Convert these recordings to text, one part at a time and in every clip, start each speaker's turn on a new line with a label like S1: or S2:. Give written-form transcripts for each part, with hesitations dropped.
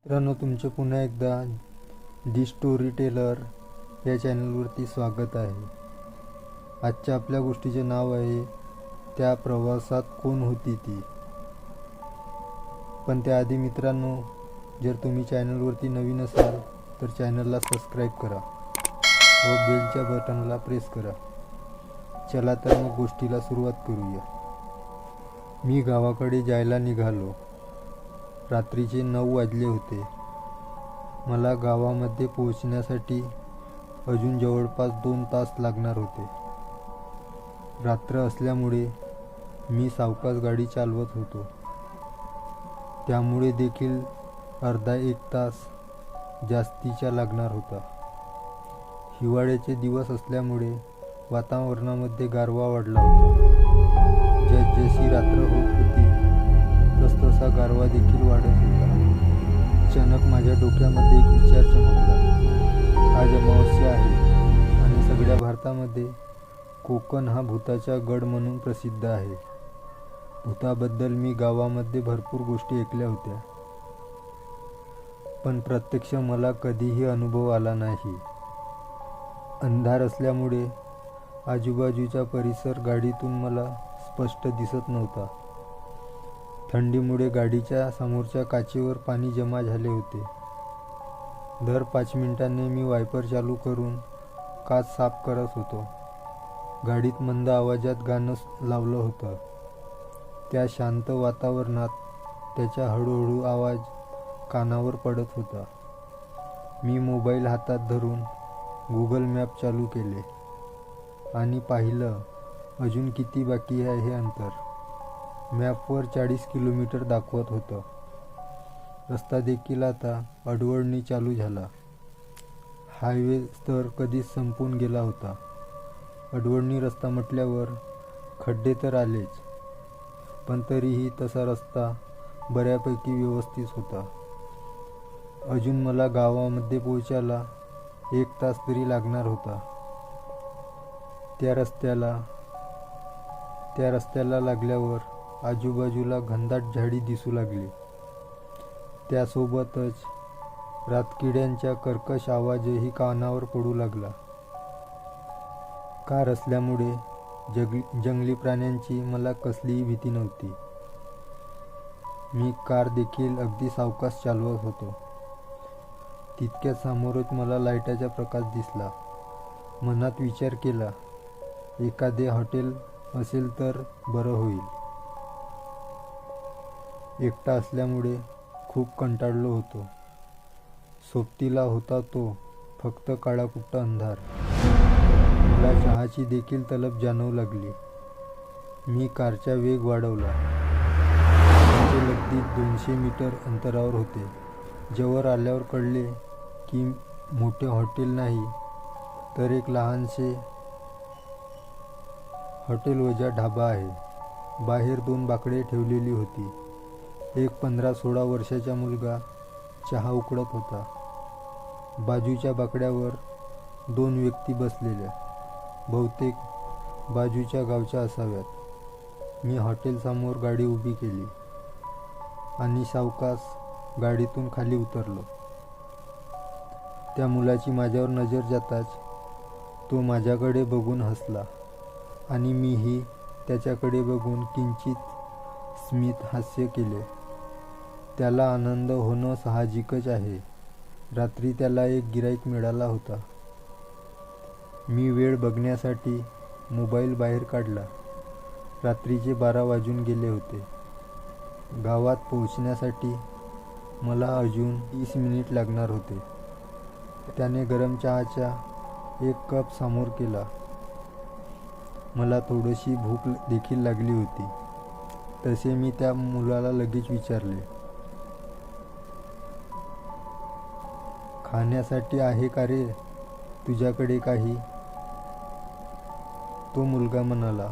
S1: मित्रांनो, तुमचे पुन्हा एकदा दी स्टोरी टेलर या चॅनलवरती स्वागत आहे. आजच्या आपल्या गोष्टीचे नाव आहे त्या प्रवासात कोण होती ती. पण त्याआधी मित्रांनो, जर तुम्ही चॅनलवरती नवीन असाल तर चॅनलला सबस्क्राईब करा व बेलच्या बटनला प्रेस करा. चला तर मग गोष्टीला सुरुवात करूया. मी गावाकडे जायला निघालो. रात्रीचे 9 वाजले होते. मला गावामध्ये पोहोचण्यासाठी अजून जवळपास 2 तास लागणार होते. रात्र असल्यामुळे मी सावकाश गाडी चालवत होतो. त्यामुळे देखील अर्धा 1 तास जास्तीचा लागणार होता. हिवाळ्याचे दिवस असल्यामुळे वातावरणामध्ये गारवा वाढला होता. जशी रात्र होत होती तसतसा गारवा देखील वाढत होता. अचानक माझ्या डोक्यामध्ये एक विचार चमकला. आज अमावस्या आहे आणि सगळ्या भारतामध्ये कोकण हा भूताचा गड म्हणून प्रसिद्ध आहे. भूताबद्दल मी गावामध्ये भरपूर गोष्टी ऐकल्या होत्या, पण प्रत्यक्ष मला कधीही अनुभव आला नाही. अंधार असल्यामुळे आजूबाजूचा परिसर गाडीतून मला स्पष्ट दिसत नव्हता. थंडीमुळे गाडीच्या समोरच्या काचेवर पाणी जमा झाले होते. दर 5 मिनिटांनी मी वायपर चालू करून काच साफ करत होतो. गाडीत मंद आवाजात गाणं लावलं होतं. त्या शांत वातावरणात त्याचा हळूहळू आवाज कानावर पडत होता. मी मोबाईल हातात धरून गुगल मॅप चालू केले आणि पाहिलं अजून किती बाकी आहे हे अंतर. मॅपवर 40 किलोमीटर दाखवत होतं. रस्ता देखील आता अडवळणी चालू झाला. हायवे तर कधीच संपून गेला होता. अडवळणी रस्ता म्हटल्यावर खड्डे तर आलेच, पण तरीही तसा रस्ता बऱ्यापैकी व्यवस्थित होता. अजून मला गावामध्ये पोहोचायला 1 तास तरी लागणार होता. त्या रस्त्याला लागल्यावर आजूबाजूला घनदाट झाडी दिसू लागली. त्यासोबतच रातकिड्यांचा कर्कश आवाजही कानावर पडू लागला. कार असल्यामुळे जंगली प्राण्यांची मला कसलीही भीती नव्हती. मी कार देखील अगदी सावकाश चालवत होतो. तितक्यात समोरच मला लाईटाचा प्रकाश दिसला. मनात विचार केला, एखादे हॉटेल असेल तर बरं होईल. एकटा असल्यामुळे खूप कंटाळलो होतो. सोबतीला होता तो फक्त काळाकुट्ट अंधार. मला चहाची देखील तलब जाणवू लागली. मी कारचा वेग वाढवला. हॉटेल अगदी 200 मीटर अंतरावर होते. जवळ आल्यावर कळले की मोठे हॉटेल नाही तर एक लहानसे हॉटेल वजा ढाबा आहे. बाहेर 2 बाकडे ठेवलेली होती. एक 15-16 वर्षाचा मुलगा चहा उकळत होता. बाजूच्या बाकड्यावर 2 व्यक्ती बसलेल्या, बहुतेक बाजूच्या गावच्या असाव्यात. मी हॉटेलसमोर गाडी उभी केली आणि सावकाश गाडीतून खाली उतरलो. त्या मुलाची माझ्यावर नजर जाताच तो माझ्याकडे बघून हसला आणि मीही त्याच्याकडे बघून किंचित स्मित हास्य केले. त्याला आनंद होणं साहजिकच आहे. रात्री त्याला एक गिऱ्हाईक मिळाला होता. मी वेळ बघण्यासाठी मोबाईल बाहेर काढला. रात्रीचे 12 वाजून गेले होते. गावात पोहोचण्यासाठी मला अजून 30 मिनिट लागणार होते. त्याने गरम चहाचा 1 कप समोर केला. मला थोडीशी भूक देखील लागली होती. तसे मी त्या मुलाला लगेच विचारले, खाण्यासाठी आहे का रे तुझ्याकडे काही? तो मुलगा म्हणाला,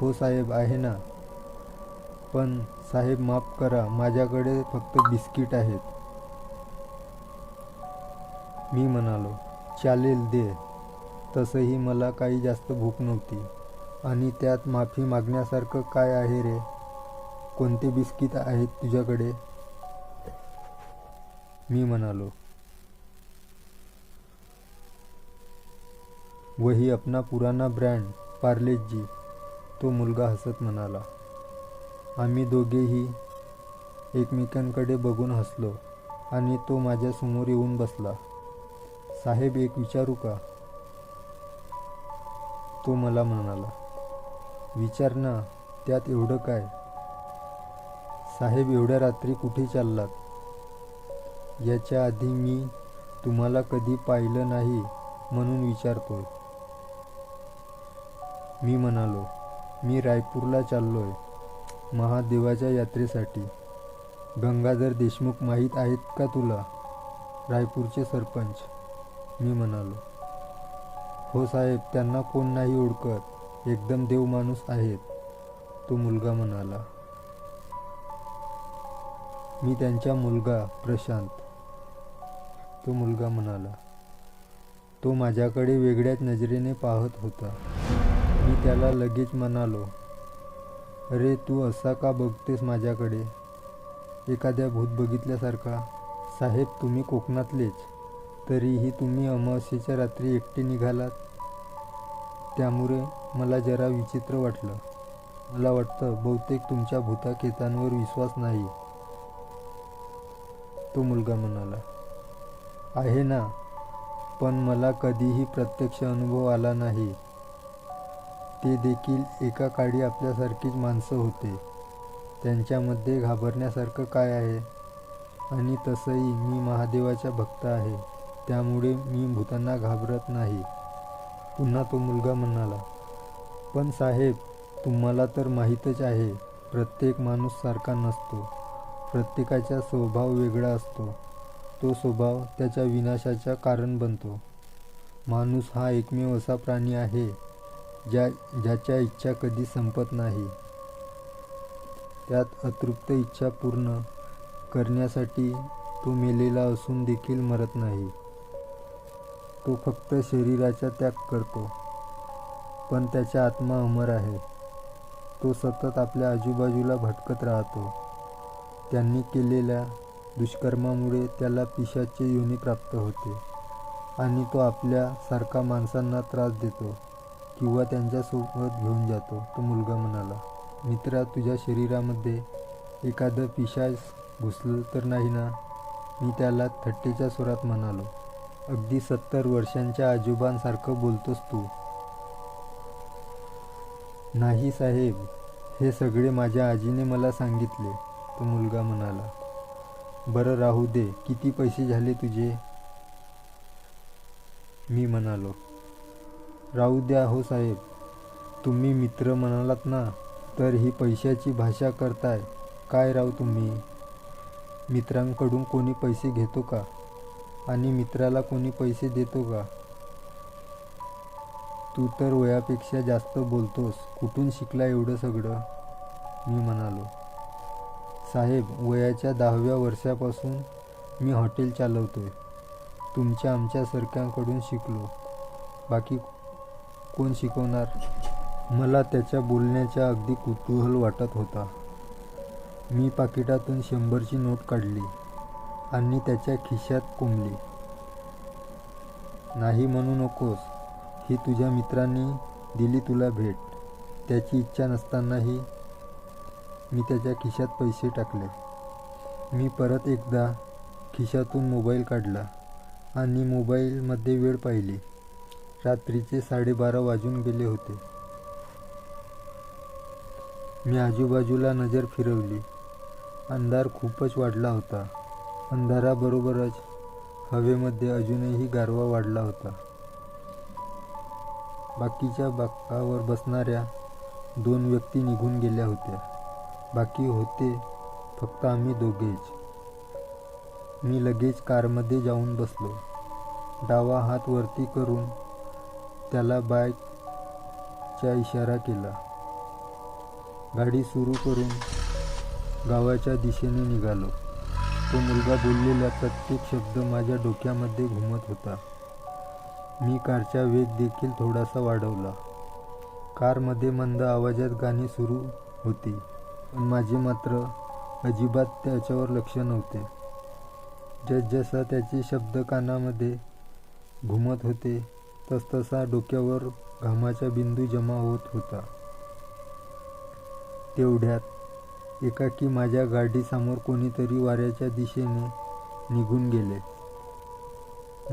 S1: हो साहेब, आहे ना. पण साहेब माफ करा, माझ्याकडे फक्त बिस्किट आहेत. मी म्हणालो, चालेल दे. तसंही मला काही जास्त भूक नव्हती आणि त्यात माफी मागण्यासारखं काय आहे रे? कोणते बिस्किट आहेत तुझ्याकडे? मी म्हणालो. वही अपना पुराना ब्रँड पार्लेजी, तो मुलगा हसत म्हणाला. आम्ही दोघेही एकमेकांकडे बघून हसलो आणि तो माझ्यासमोर येऊन बसला. साहेब, एक विचारू का? तो मला म्हणाला. विचार ना, त्यात एवढं काय? साहेब, एवढ्या रात्री कुठे चाललात? याच्या आधी मी तुम्हाला कधी पाहिलं नाही म्हणून विचारतोय. मी म्हणालो, मी रायपूरला चाललोय महादेवाच्या यात्रेसाठी. गंगाधर देशमुख माहीत आहेत का तुला? रायपूरचे सरपंच. मी म्हणालो. हो साहेब, त्यांना कोण नाही ओळखत, एकदम देव माणूस आहेत, तो मुलगा म्हणाला. मी त्यांचा मुलगा प्रशांत, तो मुलगा म्हणाला. तो माझ्याकडे वेगळ्याच नजरेने पाहत होता. मी त्याला लगेच म्हणालो, अरे तू असा का बघतेस माझ्याकडे, एखाद्या भूत बघितल्यासारखा? साहेब, तुम्ही कोकणातलेच, तरीही तुम्ही अमावस्येच्या रात्री एकटे निघालात, त्यामुळे मला जरा विचित्र वाटलं. मला वाटतं बहुतेक तुमच्या भूताखेतांवर विश्वास नाही, तो मुलगा म्हणाला. आहे ना, पण मला कधीही प्रत्यक्ष अनुभव आला नाही. ते देखील एका काळी आपल्यासारखीच माणसं होते. त्यांच्यामध्ये घाबरण्यासारखं काय आहे? आणि तसंही मी महादेवाचा भक्त आहे, त्यामुळे मी भूतांना घाबरत नाही, पुन्हा तो मुलगा म्हणाला. पण साहेब, तुम्हाला तर माहीतच आहे, प्रत्येक माणूस सारखा नसतो. प्रत्येकाचा स्वभाव वेगळा असतो. तो स्वभाव त्याच्या विनाशाचं कारण बनतो. माणूस हा एकमेव असा प्राणी आहे ज्याच्या इच्छा कधी संपत नाही. त्यात अतृप्त इच्छा पूर्ण करण्यासाठी तो मेलेला असून देखील मरत नाही. तो फक्त शरीराचा त्याग करतो, पण त्याचा आत्मा अमर आहे. तो सतत आपल्या आजूबाजूला भटकत राहतो. त्यांनी केलेल्या दुष्कर्मामुळे त्याला पिशाच्य योनी प्राप्त होते आणि तो आपल्यासारखा माणसांना त्रास देतो किंवा त्यांच्यासोबत घेऊन जातो, तो मुलगा म्हणाला. मित्रा, तुझ्या शरीरामध्ये एखादं पिशाच घुसलं तर नाही ना? मी त्याला थट्टेच्या स्वरात म्हणालो. अगदी 70 वर्षांच्या आजोबांसारखं बोलतोस तू. नाही साहेब, हे सगळे माझ्या आजीने मला सांगितले, तो मुलगा म्हणाला. बरं राहू दे, किती पैसे झाले तुझे? मी म्हणालो. राहू द्या हो साहेब, तुम्ही मित्र म्हणालात ना, तर ही पैशाची भाषा करताय काय राव तुम्ही? मित्रांकडून कोणी पैसे घेतो का? आणि मित्राला कोणी पैसे देतो का? तू तर वयापेक्षा जास्त बोलतोस, कुठून शिकला एवढं सगळं? मी म्हणालो. साहेब, वयाच्या 10व्या वर्षापासून मी हॉटेल चालवतोय. तुमच्या आमच्यासारख्यांकडून शिकलो, बाकी कोण शिकवणार? मला त्याच्या बोलण्याचा अगदी कुतूहल वाटत होता. मी पाकिटातून 100ची नोट काढली आणि त्याच्या खिशात कोंबली. नाही म्हणू नकोस, ही तुझ्या मित्रांनी दिली तुला भेट. त्याची इच्छा नसतानाही मी त्याच्या खिशात पैसे टाकले. मी परत एकदा खिशातून मोबाईल काढला आणि मोबाईलमध्ये वेळ पाहिली. रात्रीचे 12:30 वाजून गेले होते. मी आजूबाजूला नजर फिरवली. अंधार खूपच वाढला होता. अंधाराबरोबरच हवेमध्ये अजूनही गारवा वाढला होता. बाकीच्या बाकावर बसणाऱ्या 2 व्यक्ती निघून गेल्या होत्या. बाकी होते फक्त आम्ही दोघेच. मी लगेच कारमध्ये जाऊन बसलो. डावा हात वरती करून त्याला बाईकचा इशारा केला. गाडी सुरू करून गावाच्या दिशेने निघालो. तो मुलगा बोललेला प्रत्येक शब्द माझ्या डोक्यामध्ये घुमत होता. मी कारचा वेग देखील थोडासा वाढवला. कारमध्ये मंद आवाजात गाणी सुरू होती, पण माझे मात्र अजिबात त्याच्यावर लक्ष नव्हते. जसजसा त्याचे शब्द कानामध्ये घुमत होते तसतसा डोक्यावर घामाचा बिंदू जमा होत होता. तेवढ्यात एकाकी माझ्या गाडीसमोर कोणीतरी वाऱ्याच्या दिशेने निघून गेले.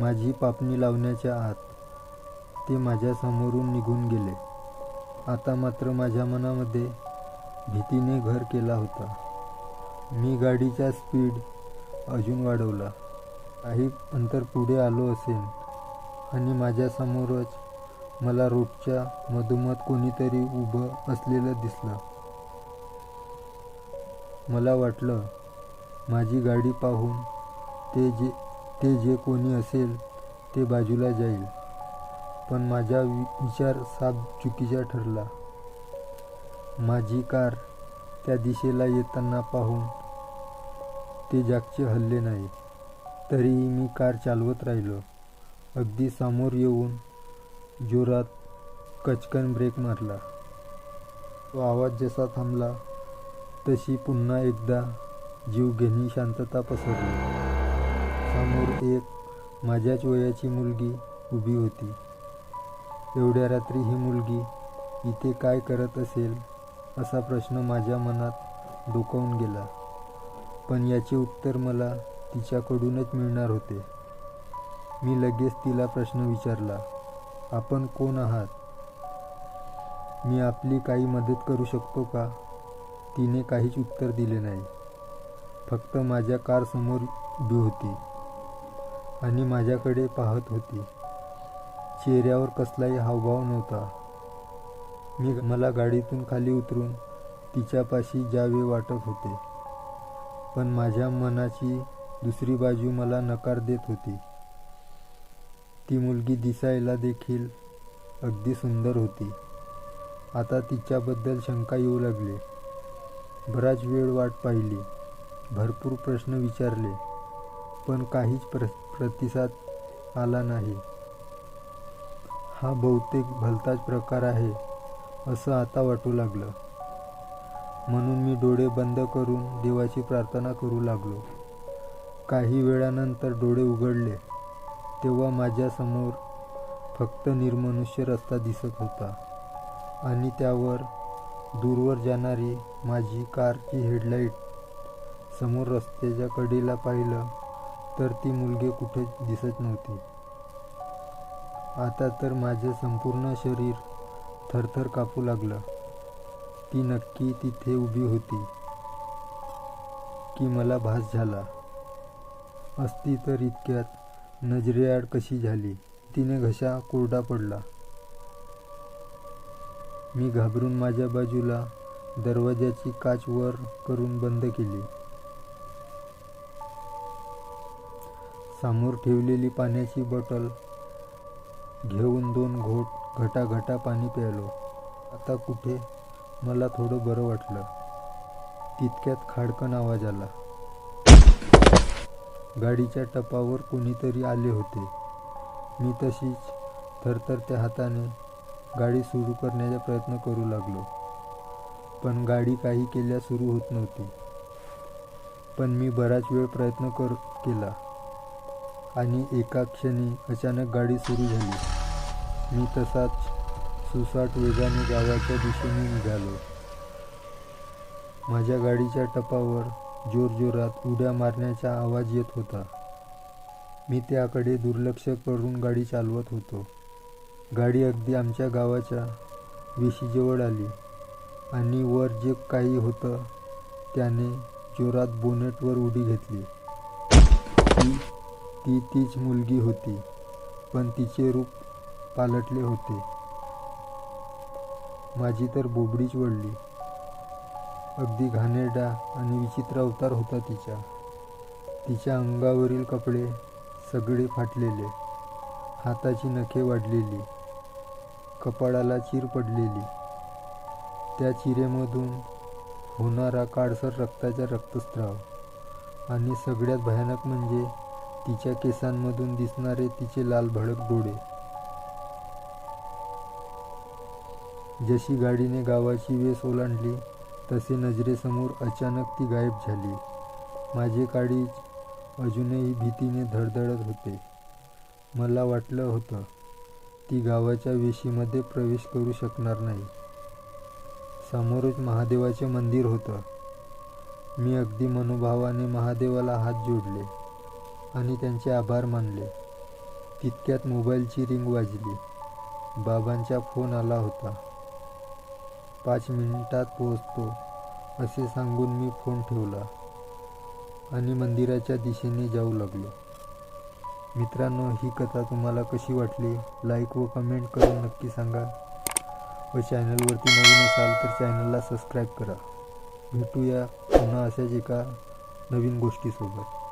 S1: माझी पापणी लावण्याच्या आत ते माझ्या समोरून निघून गेले. आता मात्र माझ्या मनामध्ये भीतीने घर केला होता. मी गाडीचा स्पीड अजून वाढवला. काही अंतर पुढे आलो असेल आणि माझ्यासमोरच मला रोडच्या मधोमध कोणीतरी उभं असलेलं दिसलं. मला वाटलं माझी गाडी पाहून ते जे कोणी असेल ते बाजूला जाईल, पण माझा विचार साफ चुकीचा ठरला. माझी कार त्या दिशेला येताना पाहून ते जागचे हलले नाही. तरीही मी कार चालवत राहिलो. अगदी समोर येऊन जोरात कचकन ब्रेक मारला. तो आवाज जसा थांबला तशी पुन्हा एकदा जीवघेणी शांतता पसरली. समोर एक माझ्याच वयाची मुलगी उभी होती. एवढ्या रात्री ही मुलगी इथे काय करत असेल असा प्रश्न माझ्या मनात डोकावून गेला, पण याचे उत्तर मला तिच्याकडूनच मिळणार होते. मी लगेच तिला प्रश्न विचारला, आपण कोण आहात? मी आपली काही मदत करू शकतो का? तिने काहीच उत्तर दिले नाही. फक्त माझ्या कार समोर उभी होती आणि माझ्याकडे पाहत होती. चेहऱ्यावर कसलाही हावभाव नव्हता. मला गाडीतून खाली उतरून तिच्यापाशी जावे वाटत होते, पण माझ्या मनाची दुसरी बाजू मला नकार देत होती. ती मुलगी दिसायला देखील अगदी सुंदर होती. आता तिच्याबद्दल शंका येऊ लागली. बराच वेळ वाट पाहिली, भरपूर प्रश्न विचारले, पण काहीच प्रतिसाद आला नाही. हा बहुतेक भलताच प्रकार आहे असं आता वाटू लागलं. म्हणून मी डोळे बंद करून देवाची प्रार्थना करू लागलो. काही वेळानंतर डोळे उघडले तेव्हा माझ्यासमोर फक्त निर्मनुष्य रस्ता दिसत होता आणि त्यावर दूरवर जाणारी माझी कारची हेडलाईट. समोर रस्त्याच्या कडेला पाहिलं तर ती मुलगी कुठेच दिसत नव्हती. आता तर माझे संपूर्ण शरीर थरथर कापू लागलं. ती नक्की तिथे उभी होती की मला भास झाला असती तर इतक्यात नजरेआड कशी झाली. तिने घसा कोरडा पडला. मी घाबरून माझ्या बाजूला दरवाजाची काच वर करून बंद केली. समोर ठेवलेली पाण्याची बॉटल घेऊन 2 घोट घटाघटा पाणी प्यायलो. आता कुठे मला थोडं बरं वाटलं. तितक्यात खाडकन आवाज आला. गाडीच्या टपावर कोणीतरी आले होते. मी तशीच थरथरत्या हाताने गाडी सुरू करण्याचा प्रयत्न करू लागलो, पण गाडी काही केल्या सुरू होत नव्हती. पण मी बराच वेळ प्रयत्न केला आणि एका क्षणी अचानक गाडी सुरू झाली. मी तसाच सुसाट वेगाने गावाच्या दिशेने निघालो. माझ्या गाडीच्या टपावर जोरजोरात उड्या मारण्याचा आवाज येत होता. मी त्याकडे दुर्लक्ष करून गाडी चालवत होतो. गाडी अगदी आमच्या गावाच्या वेशीजवळ आली आणि वर जे काही होतं त्याने जोरात बोनेटवर उडी घेतली. तीच मुलगी होती, पण तिचे रूप पालटले होते. माझी तर बोबडीच वळली. अगदी घाणेरडा आणि विचित्र अवतार होता तिच्या अंगावरील कपडे सगळे फाटलेले, हाताची नखे वाढलेली, कपाळाला चीर पडलेली. त्या चिरेमधून होणारा काळसर रक्ताचा रक्तस्राव आणि सगळ्यात भयानक म्हणजे तिच्या केसांमधून दिसणारे तिचे लाल भडक डोळे. जशी गाडीने गावाची वेस ओलांडली तसे नजरेसमोर अचानक ती गायब झाली. माझी गाडी अजूनही भीतीने धडधडत होते. मला वाटलं होतं ती गावाच्या वेशीमध्ये प्रवेश करू शकणार नाही. समोरच महादेवाचे मंदिर होतं. मी अगदी मनोभावाने महादेवाला हात जोडले आणि त्यांचे आभार मानले. तितक्यात मोबाईलची रिंग वाजली. बाबांचा फोन आला होता. 5 मिनिटात पोहोचतो असे सांगून मी फोन ठेवला आणि मंदिराच्या दिशेने जाऊ लागलो. मित्रांनो, ही कथा तुम्हाला कशी वाटली? लाईक व कमेंट करून नक्की सांगा. व चॅनलवरती नवीन असाल तर चॅनलला सबस्क्राईब करा. भेटूया पुन्हा अशाच एका नवीन गोष्टीसोबत.